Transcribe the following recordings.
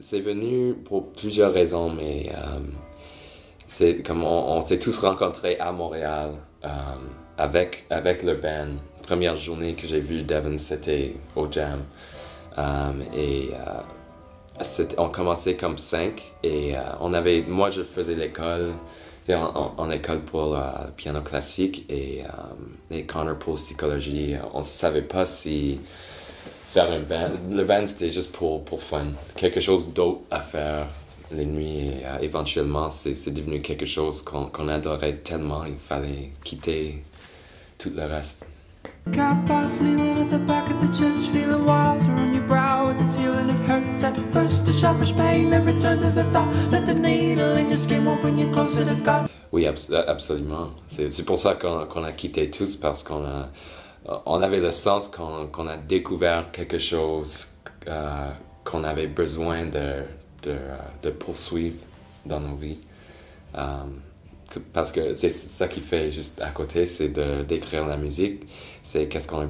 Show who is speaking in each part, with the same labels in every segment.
Speaker 1: c'est venu pour plusieurs raisons, mais c'est comme on s'est tous rencontrés à Montréal avec le band. Première journée que j'ai vu Devin, c'était au Jam. On commençait comme 5 et moi je faisais l'école, en école pour le piano classique et Connor pour psychologie. On ne savait pas si faire un band. Le band c'était juste pour fun, quelque chose d'autre à faire les nuits et éventuellement c'est devenu quelque chose qu'on adorait tellement, il fallait quitter tout le reste.
Speaker 2: Cap off, kneeling at the back of the church, feeling water on your brow with its healing. It hurts at first, a sharpish pain, then returns as a thought that the needle in your skin will bring you closer to God.
Speaker 1: Oui, absolument. C'est pour ça qu'on a quitté tous, parce qu'on avait le sens qu'on a découvert quelque chose qu'on avait besoin de poursuivre dans nos vies. Parce que c'est ça qui fait juste à côté, c'est d'écrire la musique. C'est qu'est-ce qu'on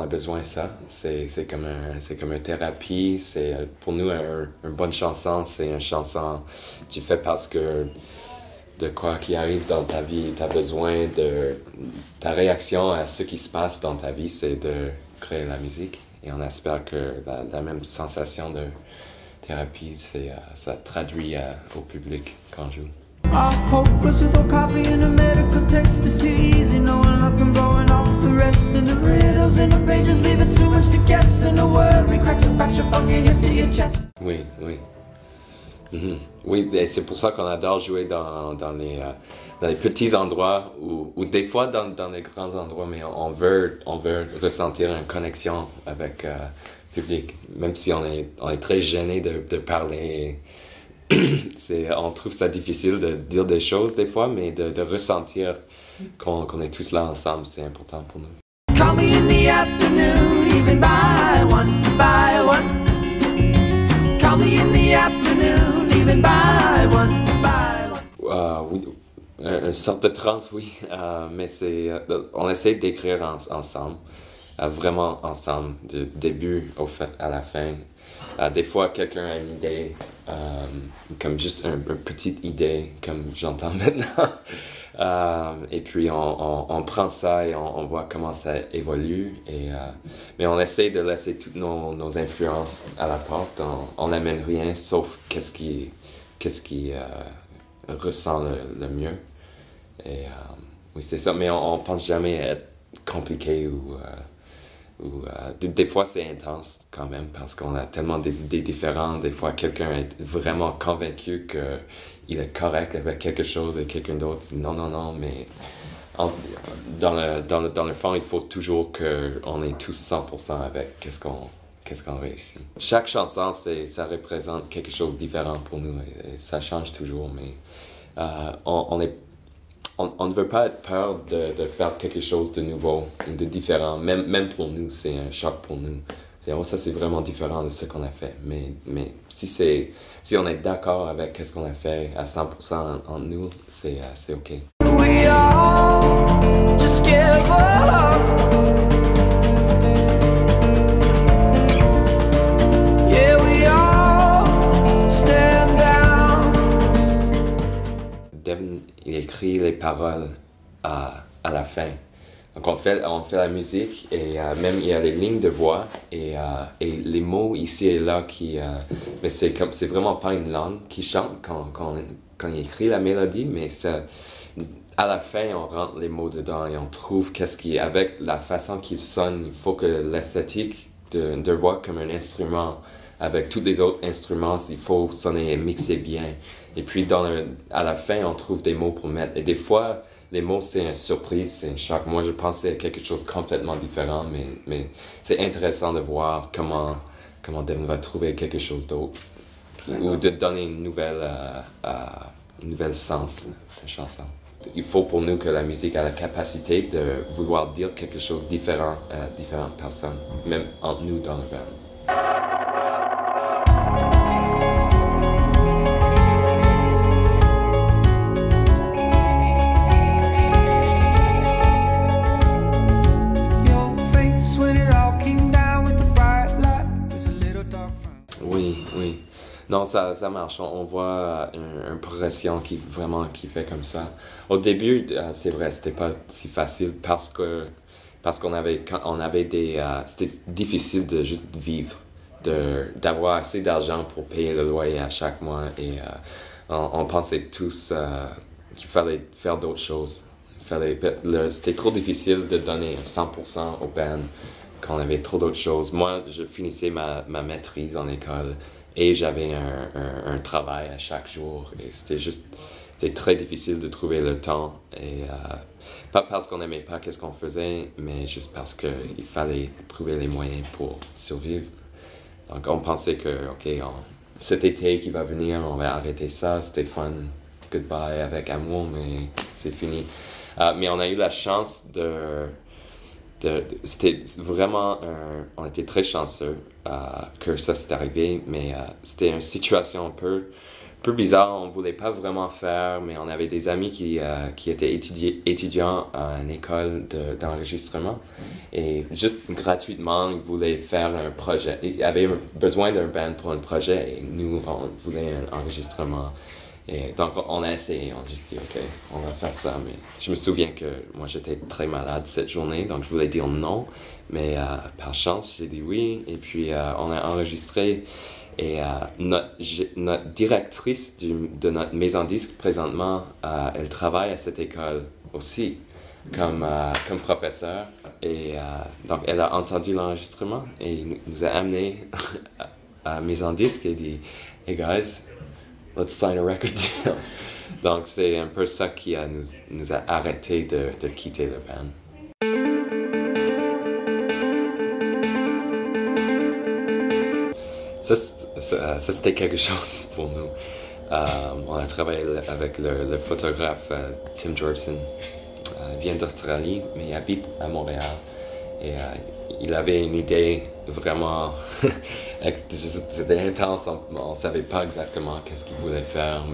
Speaker 1: a besoin de ça. C'est comme une thérapie. C'est pour nous une bonne chanson. C'est une chanson que tu fais parce que de quoi qui arrive dans ta vie, tu as besoin de ta réaction à ce qui se passe dans ta vie, c'est de créer la musique. Et on espère que la même sensation de thérapie, ça traduit au public quand on joue.
Speaker 2: Hopeless without coffee and a medical text. It's too easy knowing nothing blowing off the rest. And the riddles in the pages leave it too much to guess. And the worry cracks a fracture from your hip to your chest.
Speaker 1: Oui. Oui, et c'est pour ça qu'on adore jouer dans les petits endroits ou des fois dans les grands endroits, mais on veut ressentir une connexion avec le public, même si on est très gêné de parler. On trouve ça difficile de dire des choses des fois, mais de ressentir qu'on est tous là ensemble, c'est important pour nous.
Speaker 2: Call me in the afternoon, even by one. Call me in the afternoon, even by one.
Speaker 1: Oui, une sorte de trance, oui, mais on essaie d'écrire ensemble, vraiment ensemble, du début à la fin. Des fois, quelqu'un a une idée, comme juste une petite idée, comme j'entends maintenant. Et puis, on prend ça et on voit comment ça évolue. Mais on essaie de laisser toutes nos influences à la porte. On n'amène rien sauf qu'est-ce qui ressent le mieux. Oui, c'est ça. Mais on pense jamais être compliqué des fois c'est intense quand même parce qu'on a tellement des idées différentes. Des fois quelqu'un est vraiment convaincu qu'il est correct avec quelque chose et quelqu'un d'autre dit non, mais dans le fond il faut toujours qu'on ait tous 100% avec qu'est-ce qu'on réussit. Chaque chanson ça représente quelque chose de différent pour nous et ça change toujours, mais on ne veut pas être peur de faire quelque chose de nouveau ou de différent. Même pour nous, c'est un choc pour nous. Ça, c'est vraiment différent de ce qu'on a fait. Mais si on est d'accord avec ce qu'on a fait à 100% en nous, c'est OK.
Speaker 2: We all just give up. Yeah, we all stand down.
Speaker 1: Devin, il écrit les paroles à la fin. Donc on fait la musique et même il y a les lignes de voix et les mots ici et là mais c'est vraiment pas une langue qui chante quand il écrit la mélodie, mais à la fin on rentre les mots dedans et on trouve avec la façon qu'il sonne. Il faut que l'esthétique de voix comme un instrument avec tous les autres instruments, il faut sonner et mixer bien. Et puis à la fin, on trouve des mots pour mettre. Et des fois, les mots, c'est une surprise, c'est un choc. Moi, je pensais à quelque chose de complètement différent, mais c'est intéressant de voir comment Devin va trouver quelque chose d'autre. Ou de donner une nouvelle sens à la chanson. Il faut pour nous que la musique ait la capacité de vouloir dire quelque chose de différent à différentes personnes, même entre nous dans le band. Donc ça marche, on voit une progression qui fait comme ça. Au début, c'est vrai, c'était pas si facile parce qu'on avait c'était difficile de juste vivre, d'avoir assez d'argent pour payer le loyer à chaque mois et on pensait tous qu'il fallait faire d'autres choses. C'était trop difficile de donner 100% au band quand on avait trop d'autres choses. Moi, je finissais ma maîtrise en école et j'avais un travail à chaque jour et c'était très difficile de trouver le temps et pas parce qu'on n'aimait pas qu'est-ce qu'on faisait, mais juste parce qu'il fallait trouver les moyens pour survivre. Donc on pensait que, cet été qui va venir, on va arrêter ça, c'était fun, goodbye avec amour, mais c'est fini. Mais on a eu la chance c'était vraiment, on était très chanceux que ça s'est arrivé, mais c'était une situation un peu bizarre, on voulait pas vraiment faire, mais on avait des amis qui étaient étudiants à une école d'enregistrement et juste gratuitement, ils voulaient faire un projet, ils avaient besoin d'un band pour un projet et nous, on voulait un enregistrement. Et donc, on a essayé, on a juste dit, OK, on va faire ça. Mais je me souviens que moi, j'étais très malade cette journée, donc je voulais dire non. Mais par chance, j'ai dit oui. Et puis, on a enregistré. Et notre directrice de notre maison disque, présentement, elle travaille à cette école aussi, comme professeur. Et donc, elle a entendu l'enregistrement et nous a amenés à maison disque et dit, hey guys, let's sign a record deal. Donc c'est un peu ça qui nous a arrêté de quitter le band. Ça c'était quelque chose pour nous. On a travaillé avec le photographe Tim Georgeson. Il vient d'Australie, mais il habite à Montréal. Et il avait une idée vraiment... C'était intense, on ne savait pas exactement qu'est-ce qu'il voulait faire,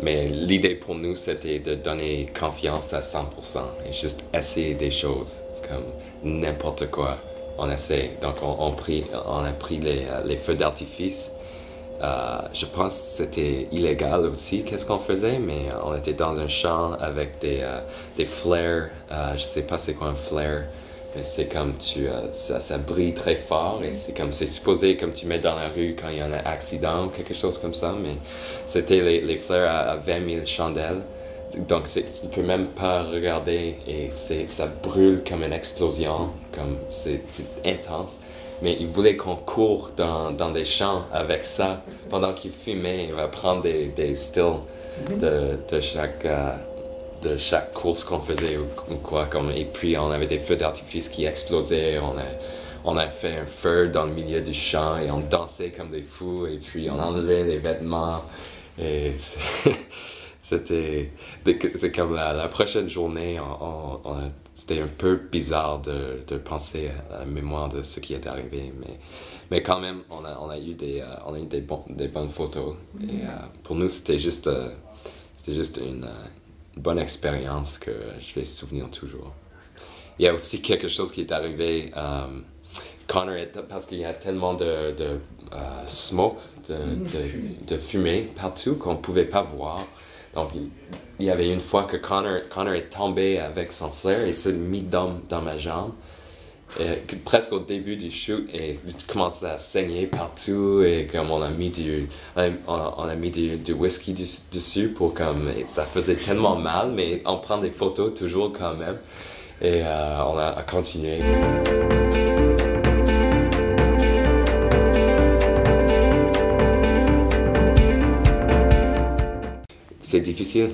Speaker 1: mais l'idée pour nous, c'était de donner confiance à 100% et juste essayer des choses, comme n'importe quoi. On essaie. Donc on a pris les feux d'artifice. Je pense que c'était illégal aussi, qu'est-ce qu'on faisait, mais on était dans un champ avec des flares. Je ne sais pas c'est quoi un flare. C'est comme ça brille très fort et c'est supposé comme tu mets dans la rue quand il y a un accident ou quelque chose comme ça, mais c'était les flares à 20 000 chandelles, donc tu peux même pas regarder et ça brûle comme une explosion, comme c'est intense. Mais il voulait qu'on court dans des champs avec ça pendant qu'il fumait. Il va prendre des stills de chaque course qu'on faisait ou quoi. Et puis on avait des feux d'artifice qui explosaient. On a fait un feu dans le milieu du champ et on dansait comme des fous. Et puis on enlevait les vêtements. Et c'est comme la prochaine journée, c'était un peu bizarre de penser à la mémoire de ce qui est arrivé. Mais quand même, on a eu des bonnes photos. Et pour nous, c'était juste une bonne expérience que je vais se souvenir toujours. Il y a aussi quelque chose qui est arrivé, Connor, parce qu'il y a tellement de smoke, de fumée partout qu'on ne pouvait pas voir. Donc il y avait une fois que Connor est tombé avec son flare et s'est mis dans ma jambe. Presque au début du shoot et il commençait à saigner partout et comme on a mis du whisky dessus pour comme ça faisait tellement mal, mais on prend des photos toujours quand même et on a continué. C'est difficile.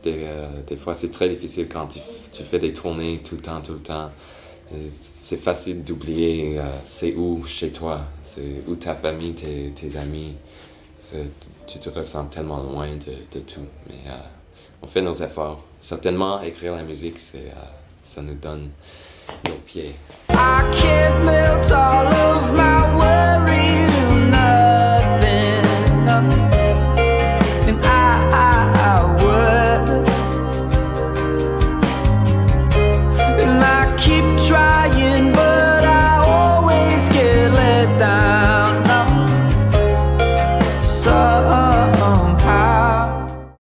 Speaker 1: Des fois c'est très difficile quand tu fais des tournées tout le temps. C'est facile d'oublier c'est où chez toi, c'est où ta famille, tes amis. Tu te ressens tellement loin de tout. Mais on fait nos efforts. Certainement, écrire la musique, ça nous donne nos pieds. I can't melt all of my worries.